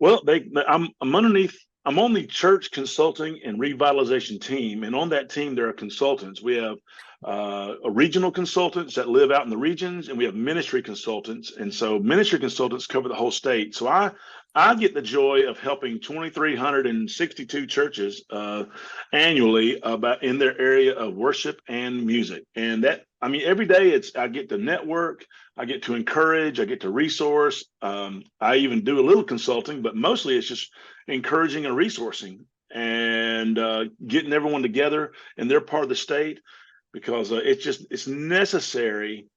Well, I'm underneath. I'm on the church consulting and revitalization team, and on that team there are consultants. We have regional consultants that live out in the regions, and we have ministry consultants. And so ministry consultants cover the whole state. So I get the joy of helping 2,362 churches annually about in their area of worship and music. And that, I mean, every day I get to network, I get to encourage, I get to resource. I even do a little consulting, but mostly it's just encouraging and resourcing and getting everyone together in their part of the state, because it's necessary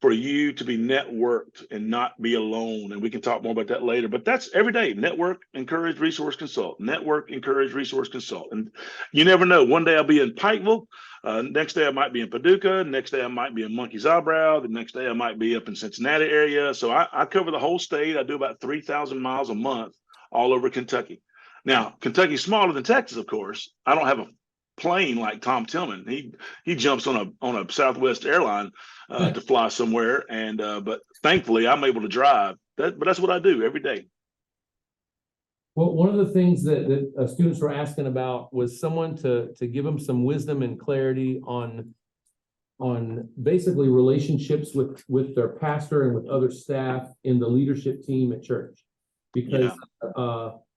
for you to be networked and not be alone. And we can talk more about that later, but that's every day: network, encourage, resource, consult. Network, encourage, resource, consult. And you never know, one day I'll be in Pikeville, next day I might be in Paducah, next day I might be in Monkey's Eyebrow, the next day I might be up in Cincinnati area. So I cover the whole state. I do about 3,000 miles a month all over Kentucky. Now, Kentucky's smaller than Texas, of course. I don't have a plane like Tom Tillman. He jumps on a Southwest airline to fly somewhere, and but thankfully I'm able to drive. But that's what I do every day. Well, one of the things that students were asking about was someone to give them some wisdom and clarity on basically relationships with their pastor and with other staff in the leadership team at church, because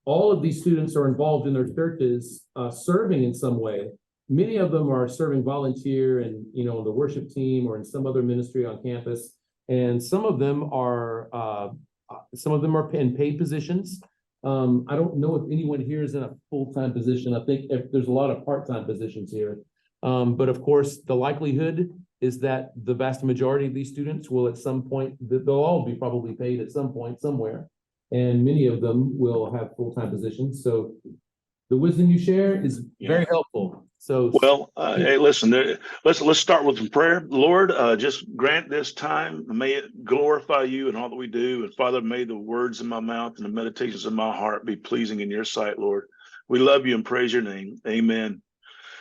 all of these students are involved in their churches, serving in some way. Many of them are serving volunteer and, the worship team or in some other ministry on campus. And some of them are in paid positions. I don't know if anyone here is in a full-time position. I think there's a lot of part-time positions here. But of course, the likelihood is that the vast majority of these students will at some point, they'll all be probably paid at some point somewhere. And many of them will have full-time positions. So the wisdom you share is very helpful. So, well, hey, listen, let's start with some prayer. Lord, just grant this time. May it glorify you in all that we do. And Father, may the words of my mouth and the meditations of my heart be pleasing in your sight, Lord. We love you and praise your name. Amen.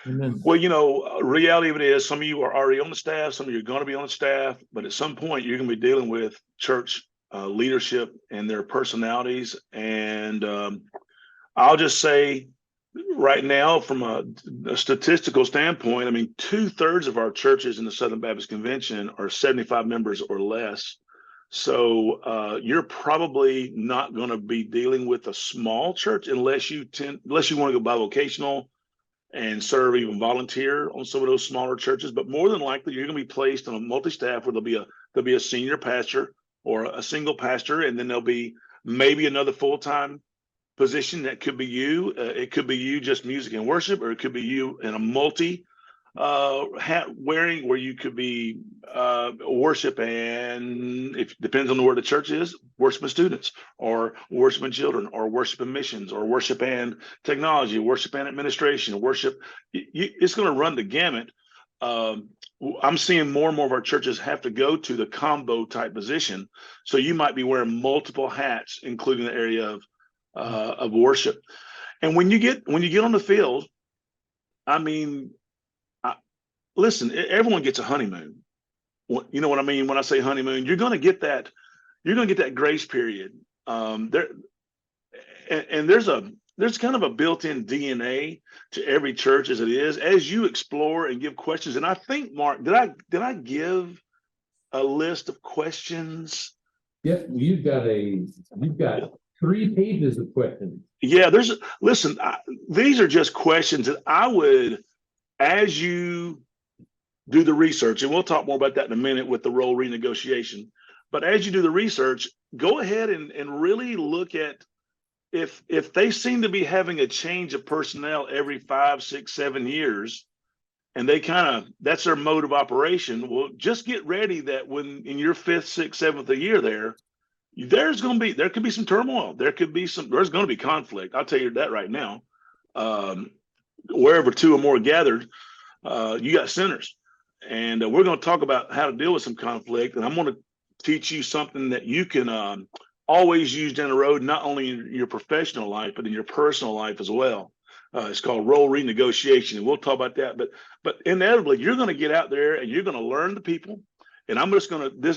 Amen. Well, reality of it is some of you are already on the staff, some of you are going to be on the staff, but at some point you're going to be dealing with church leadership and their personalities. And I'll just say right now, from a statistical standpoint, I mean, 2/3 of our churches in the Southern Baptist Convention are 75 members or less. So you're probably not going to be dealing with a small church unless you want to go bivocational and serve, even volunteer on some of those smaller churches. But more than likely, you're going to be placed on a multi-staff where there'll be a senior pastor or a single pastor, and then there'll be maybe another full-time position. That could be you. It could be you just music and worship, or it could be you in a multi hat wearing, where you could be worship, and if it depends on where the church is, worship and students, or worship and children, or worship and missions, or worship and technology, worship and administration, worship. It's going to run the gamut. I'm seeing more and more of our churches have to go to the combo type position. So you might be wearing multiple hats, including the area of worship. And when you get on the field, I mean, listen, everyone gets a honeymoon. You know what I mean when I say honeymoon? You're going to get that grace period. There's kind of a built-in DNA to every church as it is, as you explore and give questions. And I think, Mark, did I give a list of questions? Yeah, you've got 3 pages of questions. Yeah, these are just questions that I would, as you do the research, and we'll talk more about that in a minute with the role renegotiation, but as you do the research, go ahead and really look at if they seem to be having a change of personnel every 5, 6, 7 years, and that's their mode of operation. Well, just get ready that when in your 5th, 6th, 7th year there could be some turmoil. There's going to be conflict. I'll tell you that right now. Wherever 2 or more gathered, you got sinners. And we're going to talk about how to deal with some conflict. And I'm going to teach you something that you can always use down the road, not only in your professional life, but in your personal life as well. It's called role renegotiation. And we'll talk about that. But inevitably, you're going to get out there and you're going to learn the people. And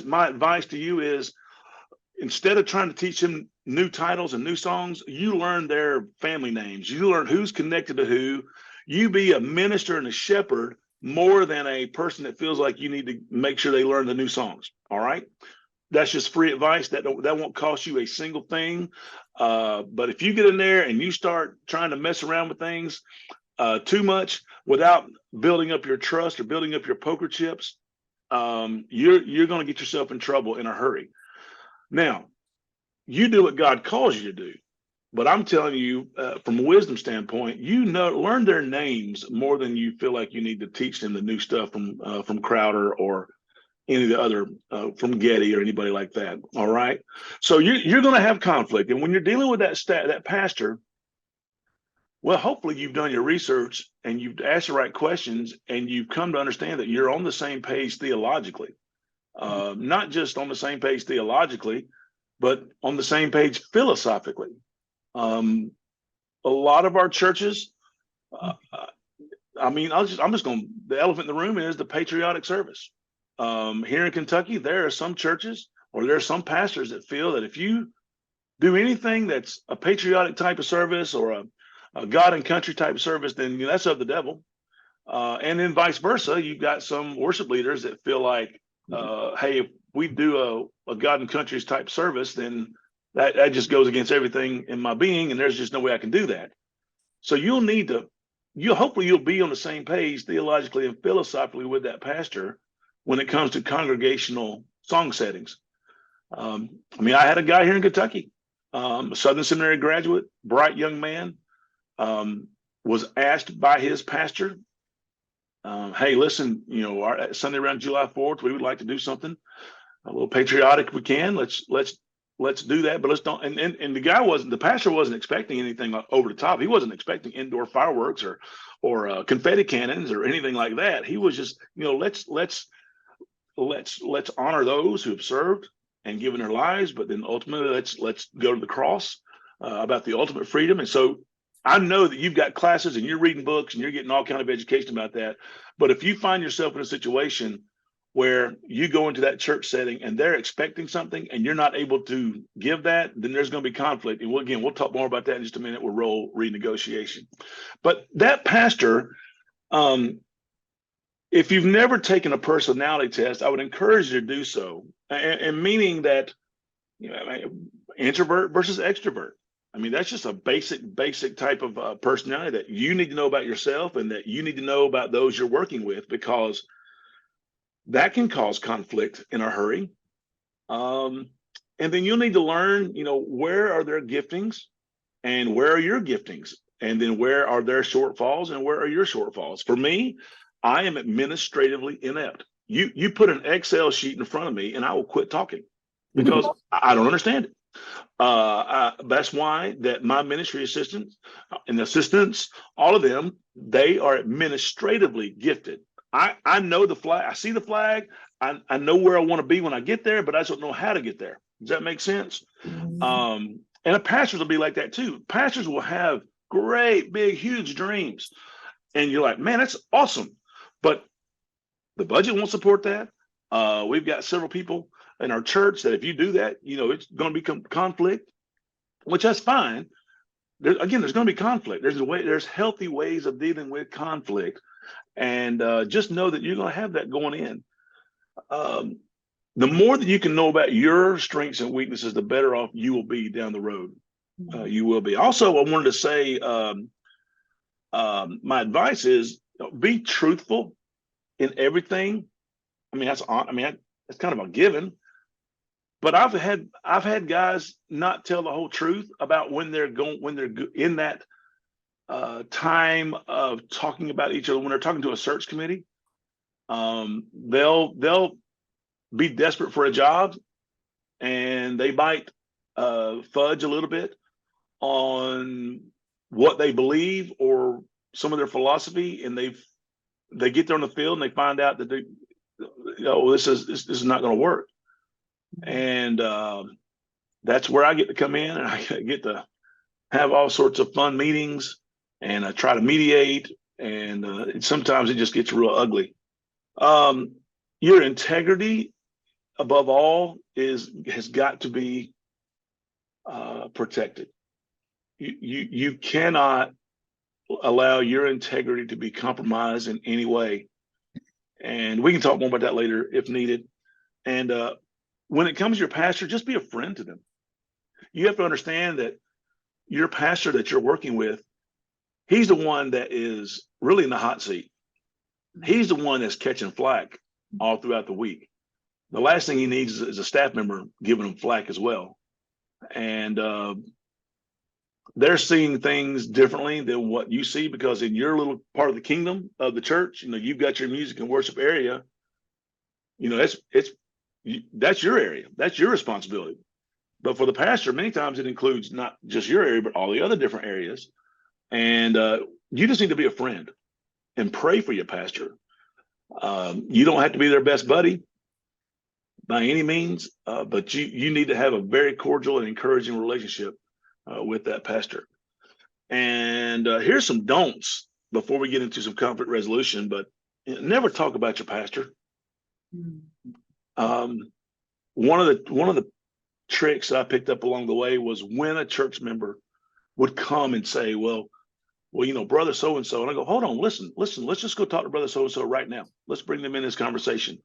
my advice to you is, instead of trying to teach them new titles and new songs, you learn their family names. You learn who's connected to who. You be a minister and a shepherd more than a person that feels like you need to make sure they learn the new songs. All right. That's just free advice. That won't cost you a single thing. But if you get in there and you start trying to mess around with things too much without building up your trust or building up your poker chips, you're going to get yourself in trouble in a hurry. Now, you do what God calls you to do. But I'm telling you, from a wisdom standpoint, learn their names more than you feel like you need to teach them the new stuff from Crowder or any of the other from Getty or anybody like that. All right. So you're going to have conflict, and when you're dealing with that pastor, well, hopefully you've done your research and you've asked the right questions, and you've come to understand that you're on the same page theologically, not just on the same page theologically, but on the same page philosophically. A lot of our churches, I'm just going, the elephant in the room is the patriotic service. Here in Kentucky, there are some churches or there are some pastors that feel that if you do anything that's a patriotic type of service or a God and country type of service, then that's of the devil. And then vice versa, you've got some worship leaders that feel like, hey, if we do a God and country's type service, then that just goes against everything in my being, and there's just no way I can do that. So hopefully you'll be on the same page theologically and philosophically with that pastor when it comes to congregational song settings. I had a guy here in Kentucky, a Southern Seminary graduate, bright young man, was asked by his pastor, hey, listen, Sunday around July 4th, we would like to do something a little patriotic if we can. Let's do that, but let's don't. And the pastor wasn't expecting anything over the top. He wasn't expecting indoor fireworks or confetti cannons or anything like that. He was just, let's honor those who have served and given their lives, but then ultimately let's go to the cross about the ultimate freedom. And so I know that you've got classes and you're reading books and you're getting all kind of education about that. But if you find yourself in a situation where you go into that church setting and they're expecting something and you're not able to give that, then there's going to be conflict. And we'll talk more about that in just a minute with role renegotiation. But that pastor, if you've never taken a personality test, I would encourage you to do so. And meaning that, introvert versus extrovert. That's just a basic type of personality that you need to know about yourself and that you need to know about those you're working with, because that can cause conflict in a hurry. And then you'll need to learn, where are their giftings and where are your giftings? And then where are their shortfalls and where are your shortfalls? For me, I am administratively inept. You put an Excel sheet in front of me and I will quit talking because I don't understand it. That's why that my ministry assistants and assistants, all of them, they are administratively gifted. I know the flag. I see the flag. I know where I want to be when I get there, but I just don't know how to get there. Does that make sense? And a pastors will be like that too. Pastors will have great, big, huge dreams. And you're like, man, that's awesome. But the budget won't support that. We've got several people in our church that if you do that, it's going to become conflict, which that's fine. There's going to be conflict. There's healthy ways of dealing with conflict. And just know that you're going to have that going in. The more that you can know about your strengths and weaknesses, the better off you will be down the road. You will be. Also, I wanted to say, my advice is be truthful in everything. That's kind of a given. But I've had guys not tell the whole truth about when they're in that time of talking about each other. When they're talking to a search committee, they'll be desperate for a job, and they might fudge a little bit on what they believe or some of their philosophy, and they get there on the field and they find out that this is not going to work. And that's where I get to come in, and I get to have all sorts of fun meetings and I try to mediate, and sometimes it just gets real ugly. Your integrity above all has got to be protected. You cannot allow your integrity to be compromised in any way. And we can talk more about that later if needed. And when it comes to your pastor, just be a friend to them. You have to understand that your pastor that you're working with, he's the one that is really in the hot seat. He's the one that's catching flack all throughout the week. The last thing he needs is a staff member giving him flack as well. And they're seeing things differently than what you see, because in your little part of the kingdom of the church, you've got your music and worship area. That's your area. That's your responsibility. But for the pastor, many times it includes not just your area, but all the other different areas. And you just need to be a friend and pray for your pastor. You don't have to be their best buddy by any means, but you need to have a very cordial and encouraging relationship with that pastor. And here's some don'ts before we get into some conflict resolution, but never talk about your pastor. One of the tricks I picked up along the way was when a church member would come and say, well, brother so-and-so. And I go, hold on, listen, let's just go talk to brother so-and-so right now. Let's bring them in this conversation.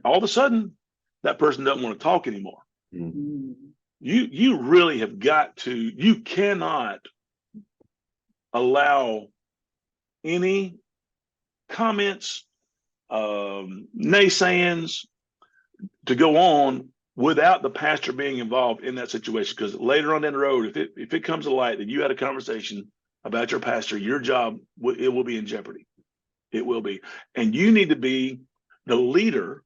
All of a sudden, that person doesn't want to talk anymore. Mm-hmm. You really have got to, you cannot allow any comments, naysayings to go on without the pastor being involved in that situation. Because later on down the road, if it comes to light that you had a conversation about your pastor, your job, it will be in jeopardy. It will be. And you need to be the leader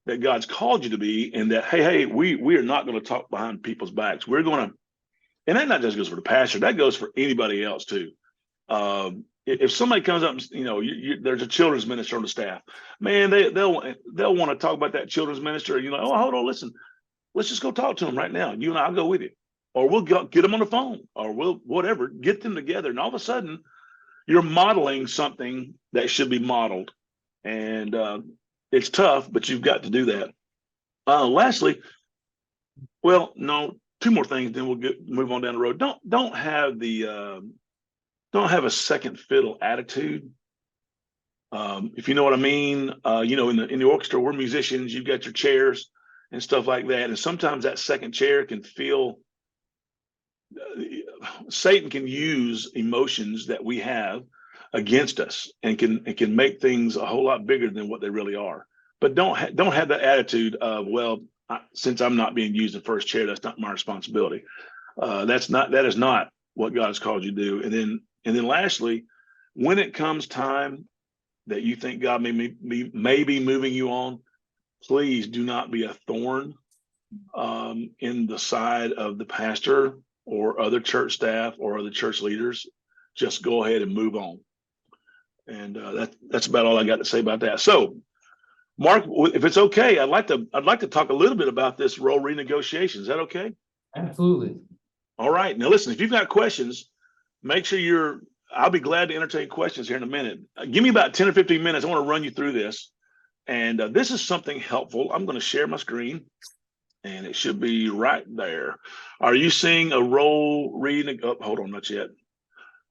that God's called you to be, and that, hey, we are not going to talk behind people's backs. We're going to, and that not just goes for the pastor, that goes for anybody else too. If somebody comes up, there's a children's minister on the staff, man, they'll want to talk about that children's minister. Oh, hold on, listen, let's just go talk to them right now. You and I'll go with you, or we'll get them on the phone, or we'll whatever, get them together. And all of a sudden, you're modeling something that should be modeled, and it's tough, but you've got to do that. Lastly, well, no, two more things, then we'll move on down the road. Don't have a second fiddle attitude. If you know what I mean, in the orchestra, we're musicians. You've got your chairs and stuff like that, and sometimes that second chair can feel. Satan can use emotions that we have against us, and can make things a whole lot bigger than what they really are. But don't have that attitude of, well, since I'm not being used in first chair, that's not my responsibility. That is not what God has called you to do. And then lastly, when it comes time that you think God may be moving you on, please do not be a thorn in the side of the pastor or other church staff or other church leaders. Just go ahead and move on. And that's about all I got to say about that. So, Mark, if it's okay, I'd like to talk a little bit about this role renegotiation. Is that okay? Absolutely. All right. Now, listen, if you've got questions, make sure I'll be glad to entertain questions here in a minute. Give me about 10 or 15 minutes. I want to run you through this. And this is something helpful. I'm going to share my screen, and it should be right there. Are you seeing a role reading? Oh, hold on, not yet.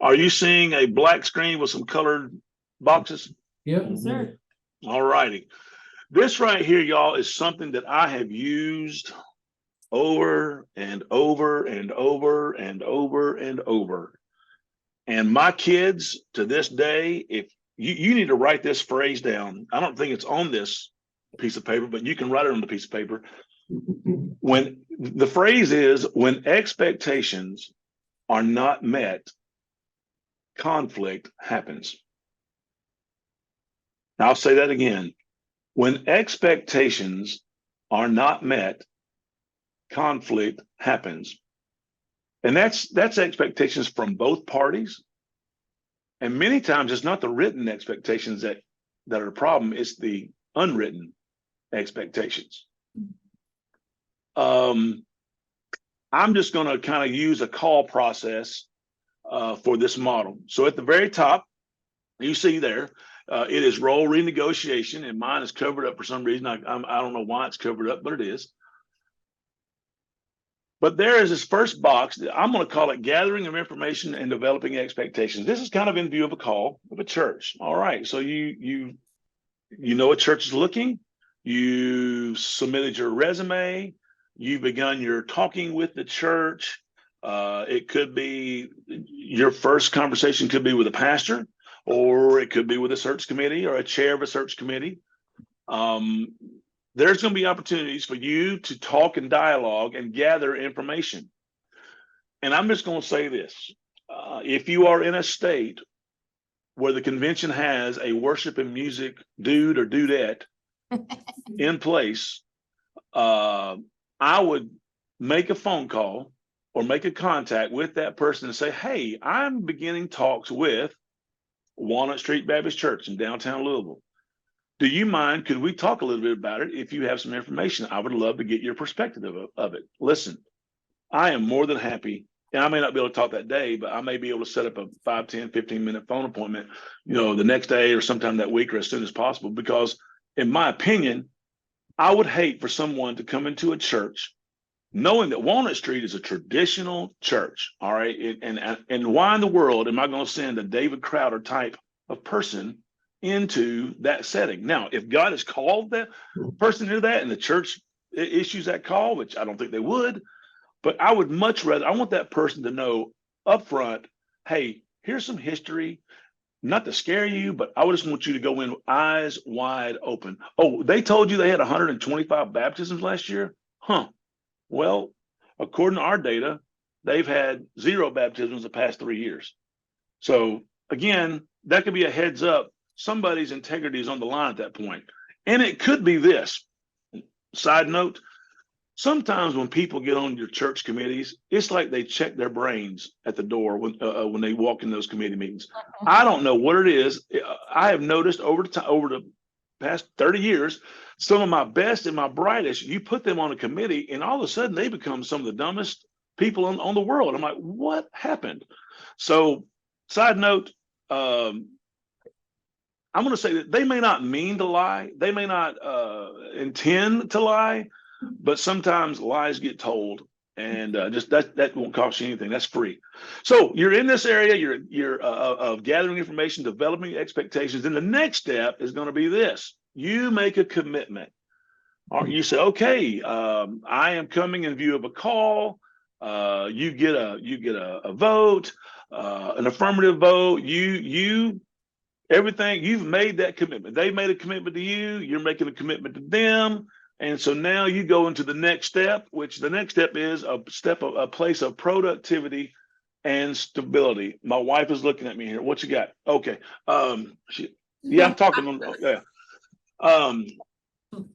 Are you seeing a black screen with some colored boxes? Yep. Yes, sir. All righty. This right here, y'all, is something that I have used over and over and over and over and over. And my kids to this day, if you need to write this phrase down. I don't think it's on this piece of paper, but you can write it on the piece of paper. When the phrase is, when expectations are not met, conflict happens. Now, I'll say that again. When expectations are not met, conflict happens. And that's expectations from both parties. And many times it's not the written expectations that are a problem, it's the unwritten expectations. I'm just going to kind of use a call process for this model. So at the very top, you see there, it is role renegotiation, and mine is covered up for some reason. I don't know why it's covered up, but it is. But there is this first box. I'm going to call it gathering of information and developing expectations. This is kind of in view of a call of a church. All right. So you know a church is looking. You submitted your resume. You've begun your talking with the church. It could be your first conversation could be with a pastor, or it could be with a search committee or a chair of a search committee. There's going to be opportunities for you to talk and dialogue and gather information. And I'm just going to say this. If you are in a state where the convention has a worship and music dude or dudette in place, I would make a phone call or make a contact with that person and say, hey, I'm beginning talks with Walnut Street Baptist Church in downtown Louisville. Do you mind? Could we talk a little bit about it? If you have some information, I would love to get your perspective of it. Listen, I am more than happy. And I may not be able to talk that day, but I may be able to set up a 5, 10, 15-minute phone appointment, the next day or sometime that week or as soon as possible. Because in my opinion, I would hate for someone to come into a church knowing that Walnut Street is a traditional church. All right. And why in the world am I going to send a David Crowder type of person into that setting? Now, if God has called that person to that and the church issues that call, which I don't think they would, but I would much rather, I want that person to know up front, hey, here's some history, not to scare you, but I just want you to go in eyes wide open. Oh, they told you they had 125 baptisms last year? Huh. Well, according to our data, they've had 0 baptisms the past 3 years. So again, that could be a heads up. Somebody's integrity is on the line at that point. And it could be this. Side note, sometimes when people get on your church committees, it's like they check their brains at the door when they walk in those committee meetings. I don't know what it is. I have noticed over the past 30 years, some of my best and my brightest, you put them on a committee and all of a sudden they become some of the dumbest people on the world. I'm like, what happened? So side note, I'm going to say that they may not mean to lie. They may not intend to lie, but sometimes lies get told, and just that won't cost you anything. That's free. So you're in this area. You're of gathering information, developing expectations. Then the next step is going to be this: you make a commitment, or you say, okay, I am coming in view of a call. You get a vote, an affirmative vote. Everything, you've made that commitment. They made a commitment to you. You're making a commitment to them. And so now you go into the next step, which the next step is a place of productivity and stability. My wife is looking at me here. What you got? Okay. Yeah, I'm talking. Yeah.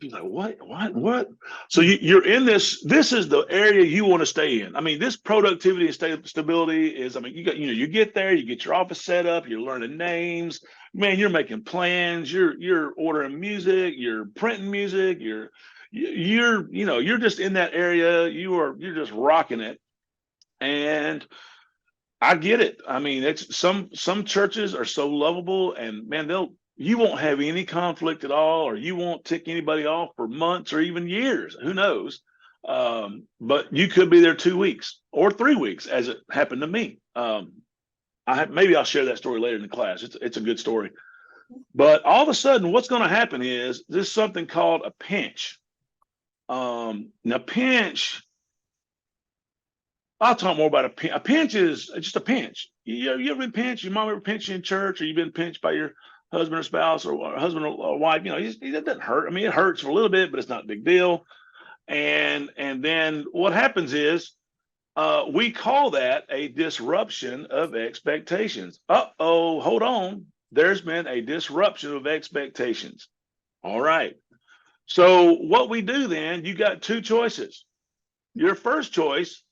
She's like, what? So you're in this is the area you want to stay in. I mean, this productivity and stability is, I mean, you get there, you get your office set up, you're learning names, man, you're making plans, you're ordering music, you're printing music, you're just in that area, you're just rocking it. And I get it. I mean, it's some churches are so lovable, and man, you won't have any conflict at all, or you won't tick anybody off for months or even years. Who knows? But you could be there 2 weeks or 3 weeks, as it happened to me. Maybe I'll share that story later in the class. It's a good story. But all of a sudden, what's going to happen is there's something called a pinch. Now, pinch. I'll talk more about a pinch. A pinch is just a pinch. You ever been pinched? Your mom ever pinched you in church, or you've been pinched by your husband or spouse or husband or wife? It doesn't hurt. I mean, it hurts for a little bit, but it's not a big deal. And then what happens is we call that a disruption of expectations. Uh-oh, hold on. There's been a disruption of expectations. All right. So what we do then, you got 2 choices. Your first choice,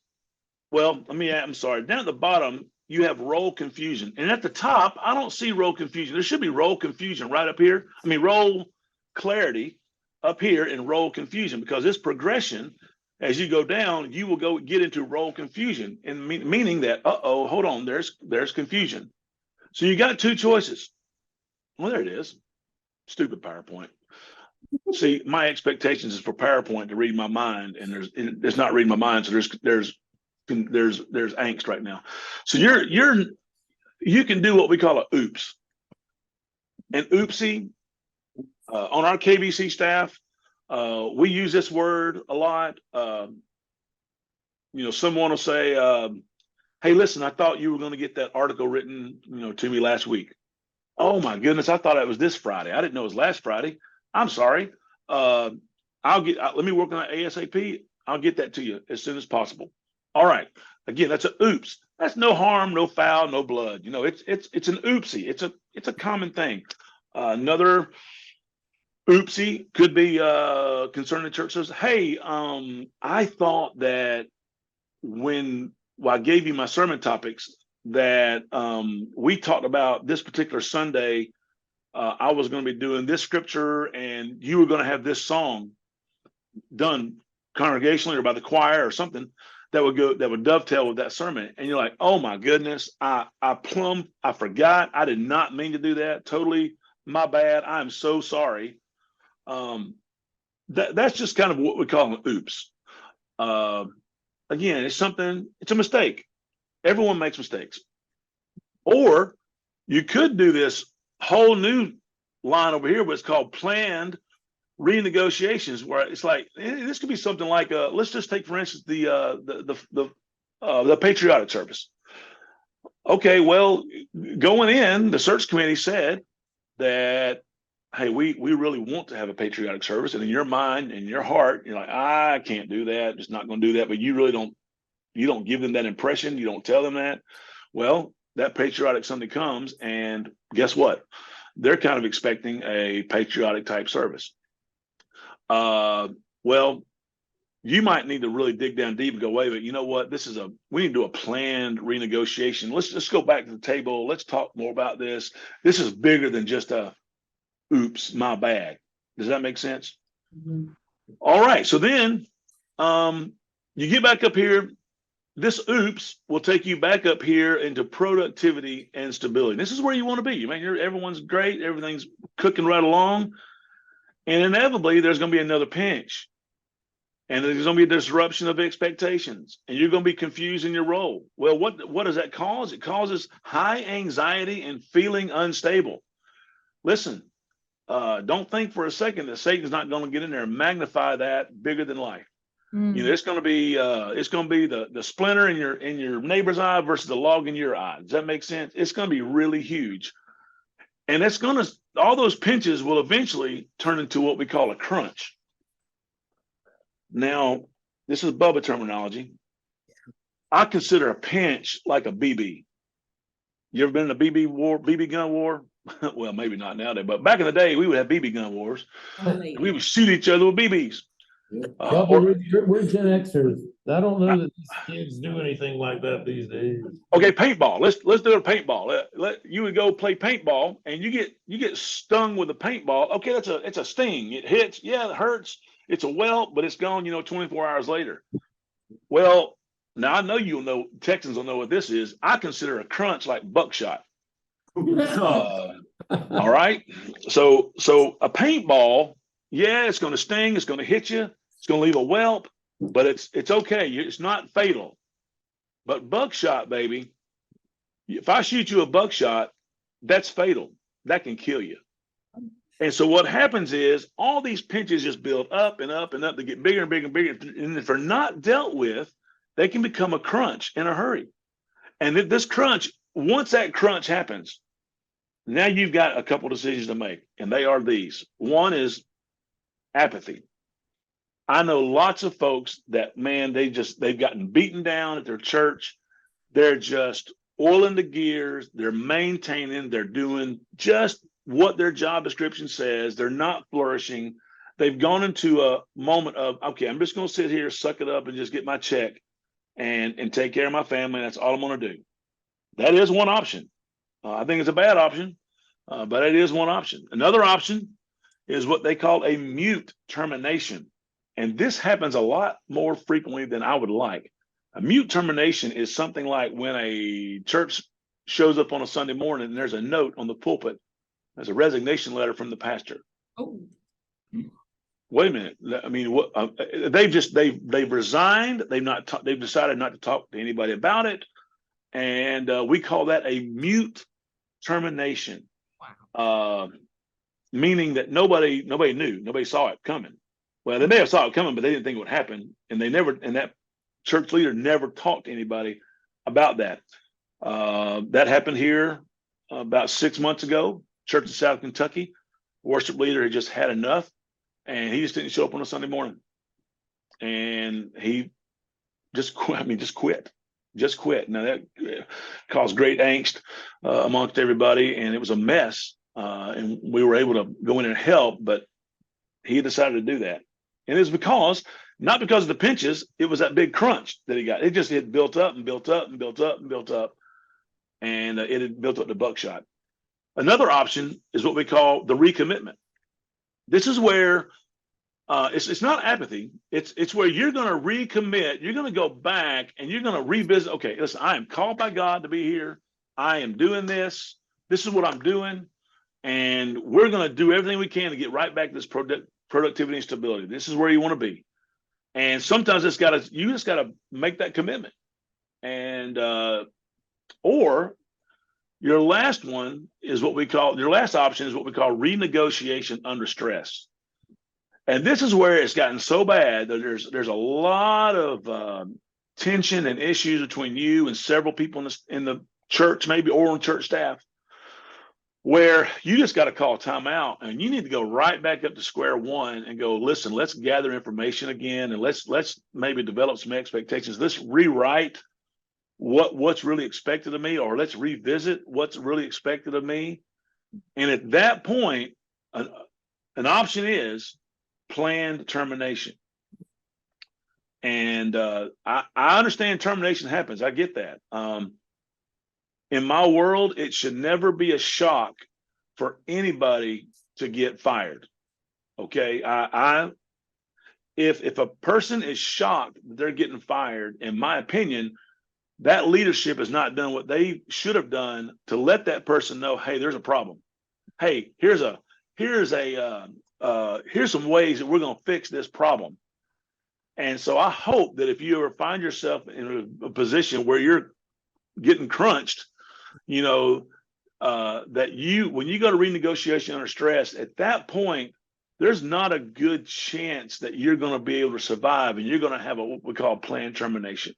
I'm sorry, down at the bottom, you have role confusion. And at the top, I don't see role confusion. There should be role confusion right up here. I mean, role clarity up here and role confusion, because this progression, as you go down, you will go get into role confusion, and meaning that, uh-oh, hold on, there's confusion. So you got 2 choices. Well, there it is. Stupid PowerPoint. See, my expectations is for PowerPoint to read my mind, and it's not reading my mind. So there's angst right now. So you can do what we call a oops. An oopsie on our KBC staff, we use this word a lot. Someone will say, "Hey, listen, I thought you were going to get that article written, to me last week." Oh my goodness, I thought it was this Friday. I didn't know it was last Friday. I'm sorry. Let me work on that ASAP. I'll get that to you as soon as possible. All right. Again, that's a oops. That's no harm, no foul, no blood. It's an oopsie. It's a common thing. Another oopsie could be concerning the church says, "Hey, I thought that when I gave you my sermon topics that we talked about this particular Sunday, I was going to be doing this scripture and you were going to have this song done congregationally or by the choir or something that would dovetail with that sermon." And you're like, "Oh my goodness, I forgot. I did not mean to do that. Totally my bad. I'm so sorry." That's just kind of what we call an oops. Again, it's a mistake. Everyone makes mistakes. Or you could do this whole new line over here, what's called planned renegotiations, where it's like this could be something like let's just take for instance the patriotic service. Okay, well, going in, the search committee said that, "Hey, we really want to have a patriotic service," and in your mind and your heart, you're like, "I can't do that, just not going to do that," but you really don't give them that impression, you don't tell them that. Well, that patriotic Sunday comes, and guess what? They're kind of expecting a patriotic type service. Well, you might need to really dig down deep and go, "Wait, but you know what? We need to do a planned renegotiation. Let's just go back to the table. Let's talk more about this. This is bigger than just a oops, my bad." Does that make sense? Mm-hmm. All right. So then you get back up here. This oops will take you back up here into productivity and stability. This is where you want to be. Everyone's great. Everything's cooking right along. And inevitably, there's going to be another pinch. And there's going to be a disruption of expectations. And you're going to be confused in your role. Well, what does that cause? It causes high anxiety and feeling unstable. Listen, don't think for a second that Satan's not going to get in there and magnify that bigger than life. It's going to be the splinter in your neighbor's eye versus the log in your eye. Does that make sense? It's going to be really huge, and all those pinches will eventually turn into what we call a crunch. Now, this is Bubba terminology. I consider a pinch like a BB. You ever been in a BB gun war? Well, maybe not nowadays, but back in the day, we would have BB gun wars. We would shoot each other with BBs. We're Gen Xers. I don't know that these kids do anything like that these days. Okay, paintball. Let's do a paintball. You would go play paintball, and you get stung with a paintball. Okay, it's a sting. It hits. Yeah, it hurts. It's a welt, but it's gone. 24 hours later. Well, now I know Texans will know what this is. I consider a crunch like buckshot. All right. So a paintball, yeah, it's going to sting. It's going to hit you. It's going to leave a whelp, but it's okay. It's not fatal. But buckshot, baby, if I shoot you a buckshot, that's fatal. That can kill you. And so what happens is all these pinches just build up and up and up. They get bigger and bigger and bigger. And if they're not dealt with, they can become a crunch in a hurry. And this crunch, once that crunch happens, now you've got a couple decisions to make. And they are these. One is apathy. I know lots of folks that, man, they've gotten beaten down at their church. They're just oiling the gears. They're maintaining. They're doing just what their job description says. They're not flourishing. They've gone into a moment of, okay, I'm just going to sit here, suck it up, and just get my check and take care of my family. That's all I'm going to do. That is one option. I think it's a bad option, but it is one option. Another option is what they call a mute termination. And this happens a lot more frequently than I would like. A mute termination is something like when a church shows up on a Sunday morning and there's a note on the pulpit. There's a resignation letter from the pastor. Oh. wait a minute. I mean, what they've resigned. They've decided not to talk to anybody about it, and we call that a mute termination. Wow. Meaning that nobody knew, nobody saw it coming. Well, they may have saw it coming, but they didn't think it would happen, and that church leader never talked to anybody about that. That happened here about 6 months ago. Church in South Kentucky, worship leader had just had enough, and he just didn't show up on a Sunday morning, and he just quit. I mean, just quit. Now that caused great angst amongst everybody, and it was a mess. And we were able to go in and help, but he decided to do that, and it was not because of the pinches. It was that big crunch that he got. It just had built up and built up and built up and built up, and it had built up to buckshot. Another option is what we call the recommitment. This is where it's not apathy. It's where you're going to recommit. You're going to go back and you're going to revisit. Okay, listen, I am called by God to be here. I am doing this. This is what I'm doing, and we're going to do everything we can to get right back to this productivity and stability. This is where you want to be. And sometimes you just got to make that commitment. And or your last option is what we call renegotiation under stress. And this is where it's gotten so bad that there's a lot of tension and issues between you and several people in the church, maybe, or on church staff, where you just got to call time out, and you need to go right back up to square one and go, listen, let's gather information again, and let's maybe develop some expectations. Let's rewrite what's really expected of me, or let's revisit what's really expected of me. And at that point, an option is planned termination. And I understand termination happens. I get that. In my world, it should never be a shock for anybody to get fired. Okay, if a person is shocked that they're getting fired, in my opinion, that leadership has not done what they should have done to let that person know, hey, there's a problem. Hey, here's some ways that we're going to fix this problem. And so I hope that if you ever find yourself in a position where you're getting crunched, that when you go to renegotiation under stress, at that point, there's not a good chance that you're going to be able to survive, and you're going to have what we call planned termination.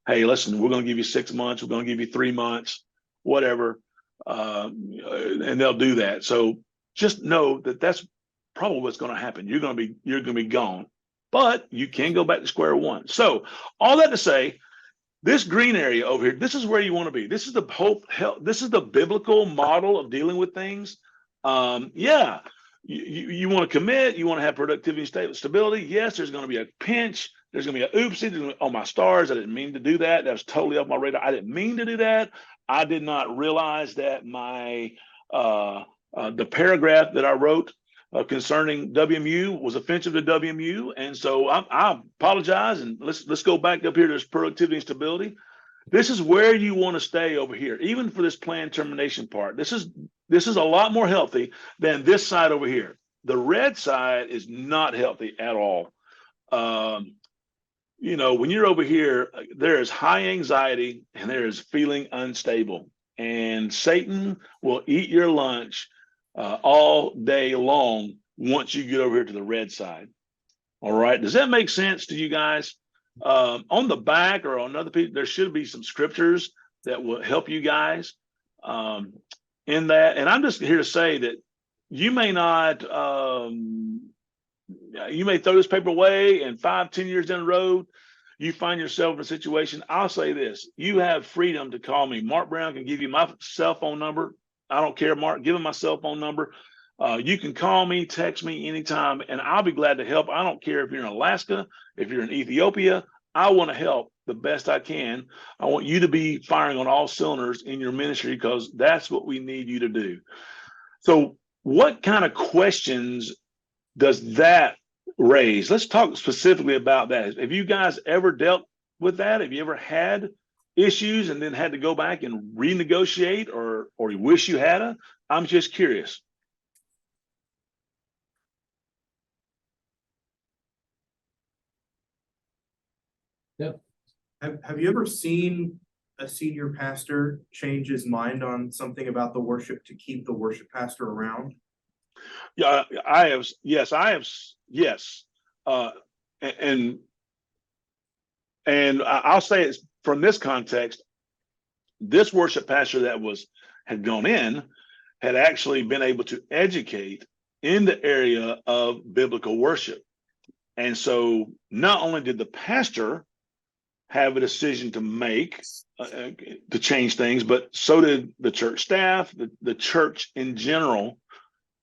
Hey, listen, we're going to give you 6 months. We're going to give you 3 months, whatever. And they'll do that. So just know that that's probably what's going to happen. You're going to be gone, but you can go back to square one. So all that to say, this green area over here, this is where you want to be. This is the this is the biblical model of dealing with things. You want to commit, you want to have productivity and stability. Yes, there's going to be a pinch. There's going to be an oopsie. Oh, my stars, I didn't mean to do that. That was totally off my radar. I didn't mean to do that. I did not realize that the paragraph that I wrote concerning WMU was offensive to WMU. And so I apologize. And let's go back up here to this productivity and stability. This is where you want to stay over here, even for this planned termination part. This is a lot more healthy than this side over here. The red side is not healthy at all. When you're over here, there is high anxiety and there is feeling unstable. And Satan will eat your lunch all day long once you get over here to the red side. All right. Does that make sense to you guys? On the back or on other people, there should be some scriptures that will help you guys in that. And I'm just here to say that you may not, you may throw this paper away, and 5-10 years down the road, you find yourself in a situation. I'll say this: you have freedom to call me. Mark Brown can give you my cell phone number. I don't care, Mark. Give him my cell phone number. You can call me, text me anytime, and I'll be glad to help. I don't care if you're in Alaska, if you're in Ethiopia. I want to help the best I can. I want you to be firing on all cylinders in your ministry, because that's what we need you to do. So what kind of questions does that raise? Let's talk specifically about that. Have you guys ever dealt with that? Have you ever had issues and then had to go back and renegotiate, or you wish you had? I'm just curious. Have you ever seen a senior pastor change his mind on something about the worship to keep the worship pastor around? Yeah, I have. Yes, I have. Yes, uh, and I'll say it's from this context. This worship pastor that had gone in had actually been able to educate in the area of biblical worship, and so not only did the pastor have a decision to make to change things, but so did the church staff, the church in general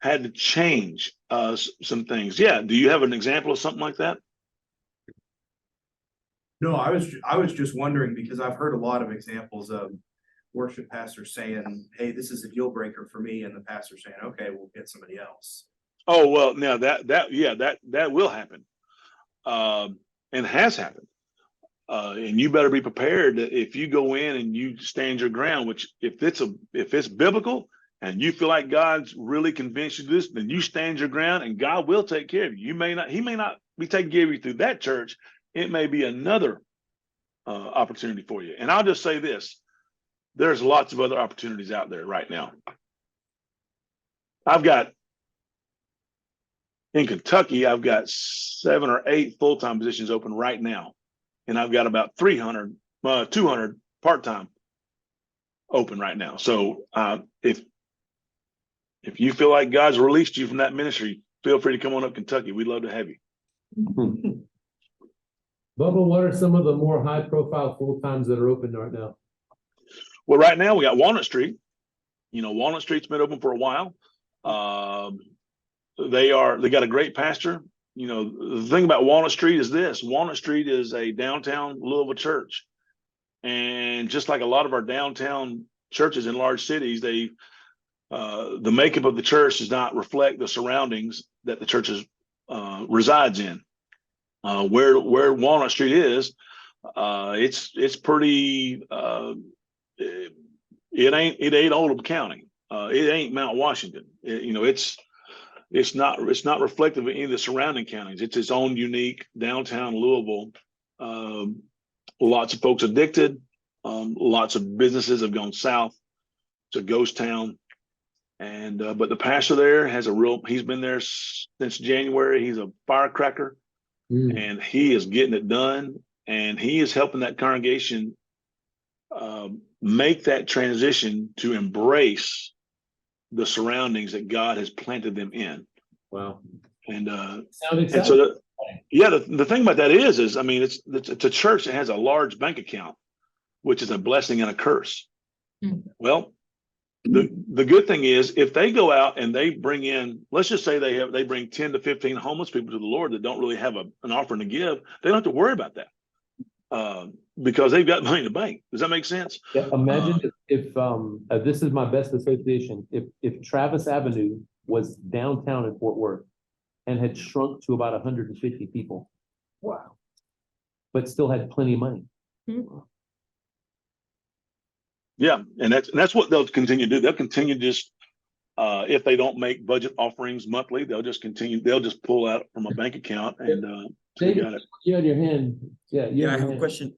had to change some things. Yeah. Do you have an example of something like that? No, I was just wondering because I've heard a lot of examples of worship pastors saying, "Hey, this is a deal breaker for me," and the pastor saying, "Okay, we'll get somebody else." Oh, well, now that will happen, and has happened. And you better be prepared that if you go in and you stand your ground, which if it's biblical and you feel like God's really convinced you of this, then you stand your ground and God will take care of you. He may not be taking care of you through that church. It may be another opportunity for you. And I'll just say this, there's lots of other opportunities out there right now. In Kentucky, I've got 7 or 8 full-time positions open right now. And I've got about 200 part-time open right now. So if you feel like God's released you from that ministry, feel free to come on up Kentucky. We'd love to have you. Bubba, what are some of the more high-profile full-times that are open right now? Well, right now we got Walnut Street. Walnut Street's been open for a while. They got a great pastor. The thing about Walnut Street is this: Walnut Street is a downtown Louisville church. And just like a lot of our downtown churches in large cities, the makeup of the church does not reflect the surroundings that the church resides in. Where Walnut Street is, it's pretty. It ain't Oldham County. It ain't Mount Washington. It's not reflective of any of the surrounding counties. It's its own unique downtown Louisville. Lots of folks addicted. Lots of businesses have gone south. It's a ghost town. And but the pastor there he's been there since January. He's a firecracker, and he is getting it done. And he is helping that congregation make that transition to embrace the surroundings that God has planted them in. Wow. And Sound exciting. and so the thing about that is I mean it's a church that has a large bank account, which is a blessing and a curse. Well, the good thing is if they go out and they bring in, let's just say they bring 10 to 15 homeless people to the Lord that don't really have an offering to give, they don't have to worry about that. Because they've got money in the bank. Does that make sense? Yeah, imagine if this is my best association, if Travis Avenue was downtown in Fort Worth and had shrunk to about 150 people. Wow. But still had plenty of money. Yeah, and that's what they'll continue to do. They'll continue to just if they don't make budget offerings monthly, they'll just pull out from a bank account and David, got it. you had your hand. Yeah, I have a question.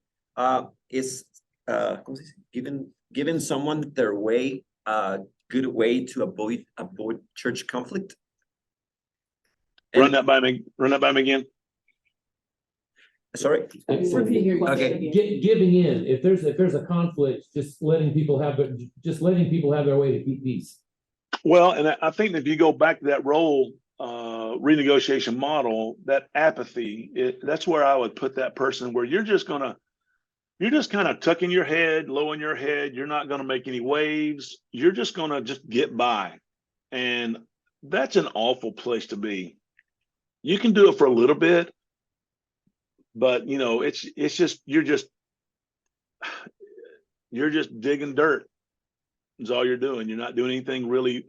Is giving someone their way a good way to avoid church conflict? Run that by me again. Sorry. Okay. Giving in. If there's a conflict, just letting people have their way to keep peace. Well, and I think that if you go back to that role renegotiation model, that apathy, that's where I would put that person, where you're just kind of tucking your head, lowering your head. You're not going to make any waves. You're just going to just get by. And that's an awful place to be. You can do it for a little bit, but it's just, you're just digging dirt. Is all you're doing. You're not doing anything really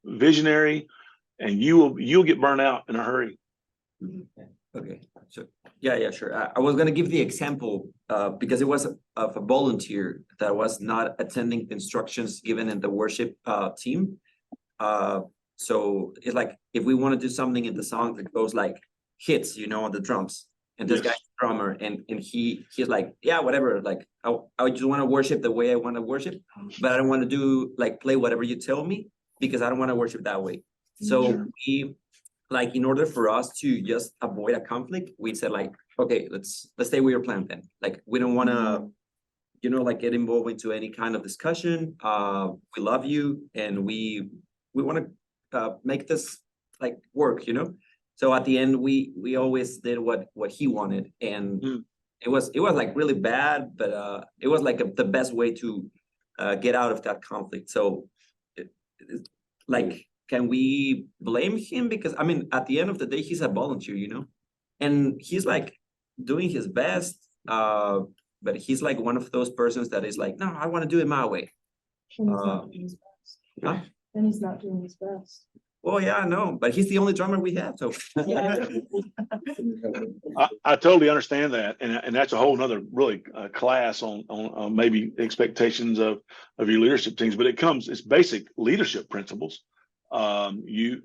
visionary, and you'll get burnt out in a hurry. Okay. So yeah, sure. I was gonna give the example because it was of a volunteer that was not attending instructions given in the worship team. So it's like if we want to do something in the song that goes like hits, on the drums, and this Yes. guy's a drummer, and he's like, yeah, whatever, like, I just want to worship the way I want to worship, but I don't want to do like play whatever you tell me, because I don't want to worship that way. So Sure. we, like, in order for us to just avoid a conflict, we said like, okay, let's stay with your plan then. Like, we don't want to, like, get involved into any kind of discussion. We love you, and we want to make this like work. So at the end, we always did what he wanted, and it was like really bad, but it was like the best way to get out of that conflict. So, like, can we blame him? Because I mean, at the end of the day, he's a volunteer, and he's like doing his best. But he's like one of those persons that is like, no, I want to do it my way. And he's not doing his best. Huh? And he's not doing his best. Well, yeah, I know, but he's the only drummer we have, so. Yeah. I totally understand that, and that's a whole nother really class on maybe expectations of your leadership teams, but it's basic leadership principles. We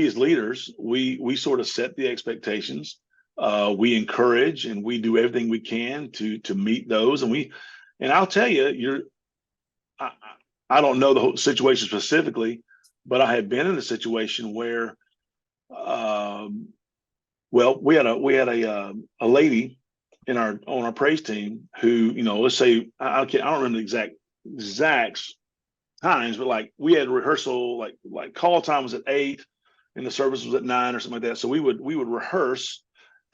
as leaders, we sort of set the expectations. We encourage and we do everything we can to meet those, and I'll tell you, I don't know the whole situation specifically, but I had been in a situation where, we had a lady on our praise team who, let's say, I don't remember the exact times, but like we had rehearsal, like call time was at 8 and the service was at 9 or something like that. So we would rehearse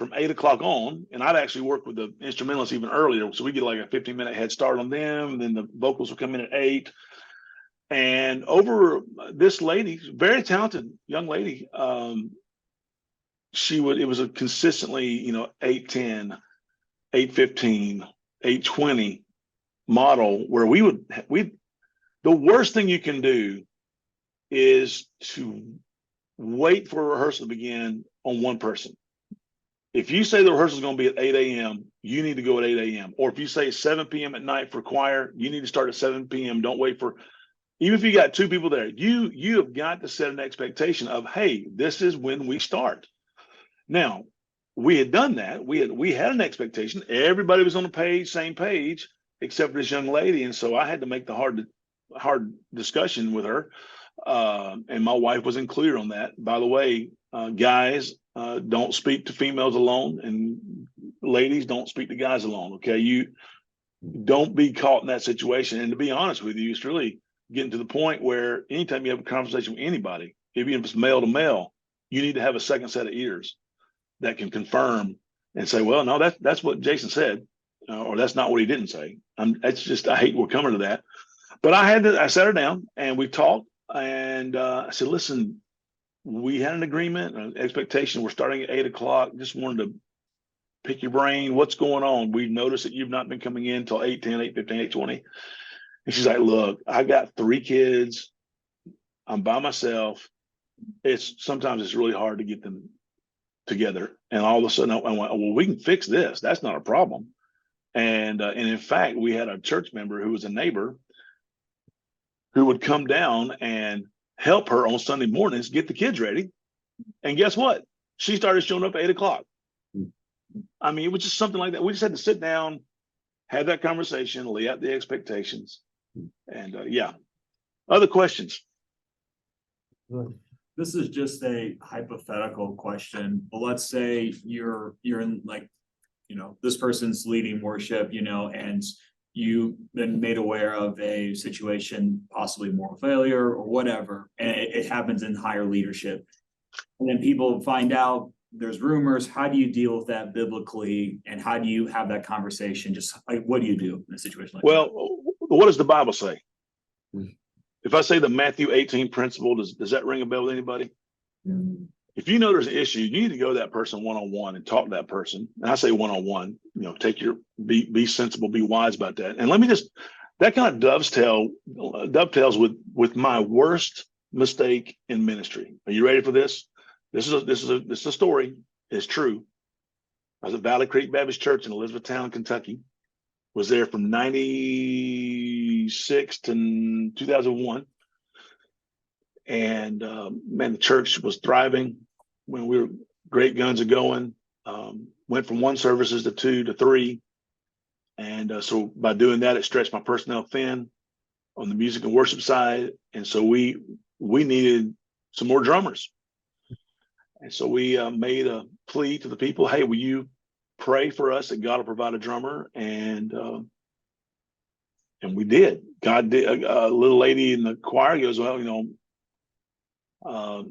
from 8 o'clock on, and I'd actually work with the instrumentalists even earlier. So we get like a 15-minute head start on them, and then the vocals would come in at 8. And over this lady, very talented young lady, it was a consistently, 8:10, 8:15, 8:20 model where the worst thing you can do is to wait for a rehearsal to begin on one person. If you say the rehearsal is going to be at 8 a.m., you need to go at 8 a.m. Or if you say 7 p.m. at night for choir, you need to start at 7 p.m. Don't wait even if you got 2 people there, you have got to set an expectation of, hey, this is when we start. Now, we had done that. We had an expectation. Everybody was on the same page, except for this young lady. And so I had to make the hard discussion with her. And my wife was included on that. By the way, guys, don't speak to females alone, and ladies, don't speak to guys alone. Okay. You don't be caught in that situation. And to be honest with you, it's really getting to the point where anytime you have a conversation with anybody, even if it's male to male, you need to have a second set of ears that can confirm and say, well, no, that's what Jason said, or that's not what he didn't say. I hate we're coming to that. But I sat her down and we talked, and I said, listen, we had an agreement, an expectation. We're starting at 8 o'clock. Just wanted to pick your brain. What's going on? We noticed that you've not been coming in until 8:10, 8:15, 8:20. And she's like, look, I got 3 kids. I'm by myself. Sometimes it's really hard to get them together. And all of a sudden I went, well, we can fix this. That's not a problem. And in fact, we had a church member who was a neighbor who would come down and help her on Sunday mornings, get the kids ready. And guess what? She started showing up at 8 o'clock. I mean, it was just something like that. We just had to sit down, have that conversation, lay out the expectations. And other questions? This is just a hypothetical question, but let's say you're in, like, this person's leading worship, and you've been made aware of a situation, possibly moral failure or whatever, and it happens in higher leadership. And then people find out there's rumors. How do you deal with that biblically? And how do you have that conversation? Just like, what do you do in a situation like that? Well, what does the Bible say? If I say the Matthew 18 principle, does that ring a bell with anybody? If you know there's an issue, you need to go to that person one-on-one and talk to that person. And I say one-on-one, be sensible, be wise about that. And that kind of dovetails with my worst mistake in ministry. Are you ready for this? This is a story. It's true. I was at Valley Creek Baptist Church in Elizabethtown, Kentucky. Was there from 96 to 2001. And man, the church was thriving when great guns are going. went from 1 services to 2 to 3. And so by doing that, it stretched my personnel thin on the music and worship side. And so we needed some more drummers. And so we made a plea to the people, hey, will you pray for us that God will provide a drummer? And we did. God did. A little lady in the choir goes, well, you know,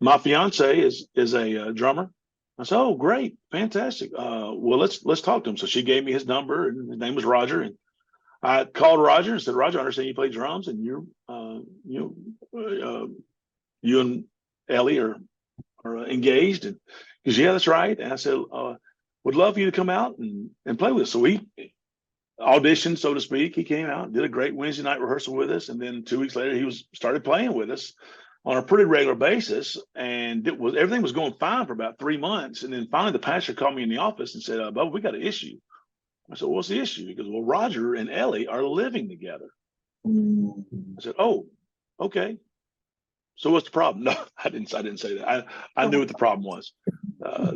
my fiance is a drummer. I said, oh, great, fantastic. Well, let's talk to him. So she gave me his number, and his name was Roger. And I called Roger and said, Roger, I understand you play drums, and you and Ellie are engaged. And he goes, yeah, that's right. And I said, would love for you to come out and play with us. So we auditioned, so to speak. He came out, did a great Wednesday night rehearsal with us, and then 2 weeks later, he started playing with us on a pretty regular basis. And everything was going fine for about 3 months. And then finally, the pastor called me in the office and said, Bubba, we got an issue. I said, what's the issue? He goes, well, Roger and Ellie are living together. I said, oh, okay. So what's the problem? No, I didn't say that. I knew what the problem was.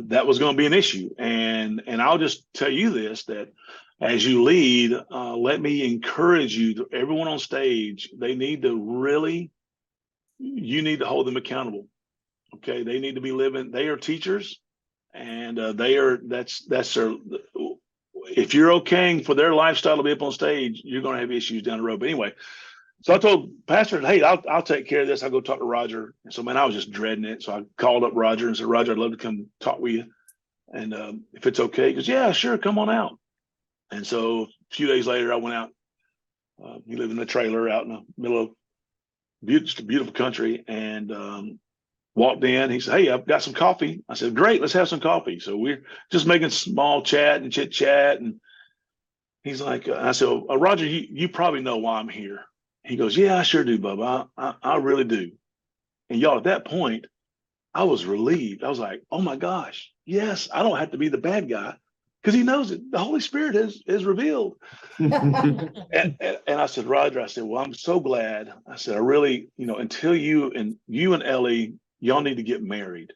That was going to be an issue. And I'll just tell you this, that as you lead, let me encourage you, to everyone on stage, you need to hold them accountable. Okay. They need to be living, they are teachers, and that's their, if you're okaying for their lifestyle to be up on stage, you're going to have issues down the road. But anyway, so I told Pastor, hey, I'll take care of this. I'll go talk to Roger. And so, man, I was just dreading it. So I called up Roger and said, Roger, I'd love to come talk with you. And if it's okay, he goes, yeah, sure, come on out. And so a few days later, I went out. He lived in a trailer out in the middle of just a beautiful country, and walked in. He said, hey, I've got some coffee. I said, great, let's have some coffee. So we're just making small chat and chit chat. And he's like, I said, Roger, you probably know why I'm here. He goes, yeah, I sure do, Bubba. I really do. And y'all, at that point, I was relieved. I was like, oh my gosh, yes, I don't have to be the bad guy, because he knows it. The Holy Spirit is revealed. And I said, Roger, I said, well, I'm so glad. I said, I really, until you and Ellie, y'all need to get married.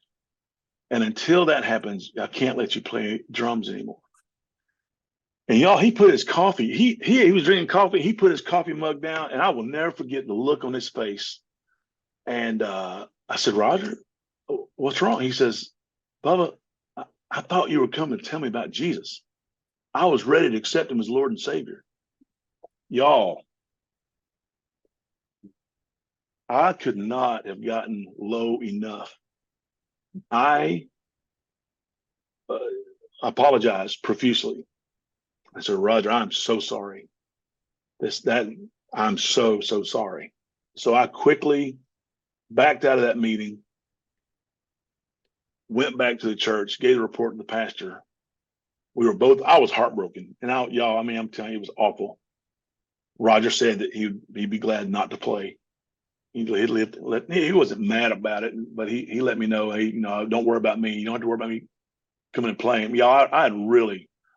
And until that happens, I can't let you play drums anymore. And y'all, he put his coffee, he was drinking coffee. He put his coffee mug down, and I will never forget the look on his face. And I said, Roger, what's wrong? He says, Bubba, I thought you were coming to tell me about Jesus. I was ready to accept him as Lord and Savior. Y'all, I could not have gotten low enough. I apologized profusely. I said, Roger, I'm so sorry. I'm so sorry. So I quickly backed out of that meeting, went back to the church, gave the report to the pastor. I was heartbroken. And I'm telling you, it was awful. Roger said that he'd be glad not to play. He wasn't mad about it, but he let me know, hey, don't worry about me. You don't have to worry about me coming and playing. Y'all,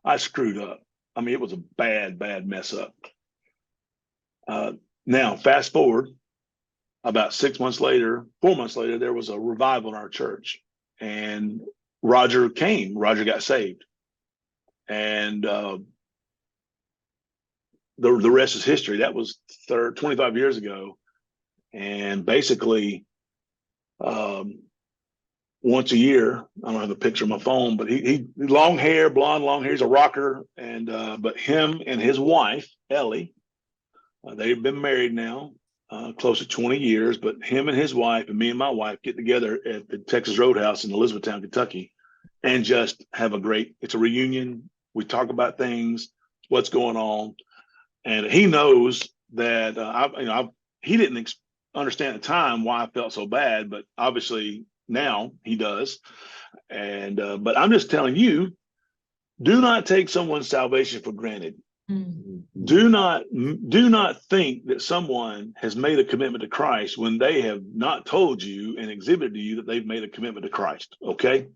I screwed up. It was a bad mess up. Now, fast forward, about 4 months later, there was a revival in our church, and Roger got saved. And the rest is history. That was 25 years ago. And basically, once a year, I don't have a picture on my phone, but he long hair, blonde, long hair. He's a rocker. And but him and his wife, Ellie, they've been married now close to 20 years. But him and his wife and me and my wife get together at the Texas Roadhouse in Elizabethtown, Kentucky, and just have it's a reunion. We talk about things, what's going on, and he knows that he didn't understand at the time why I felt so bad, but obviously now he does. And but I'm just telling you, do not take someone's salvation for granted. Mm-hmm. Do not think that someone has made a commitment to Christ when they have not told you and exhibited to you that they've made a commitment to Christ. Okay.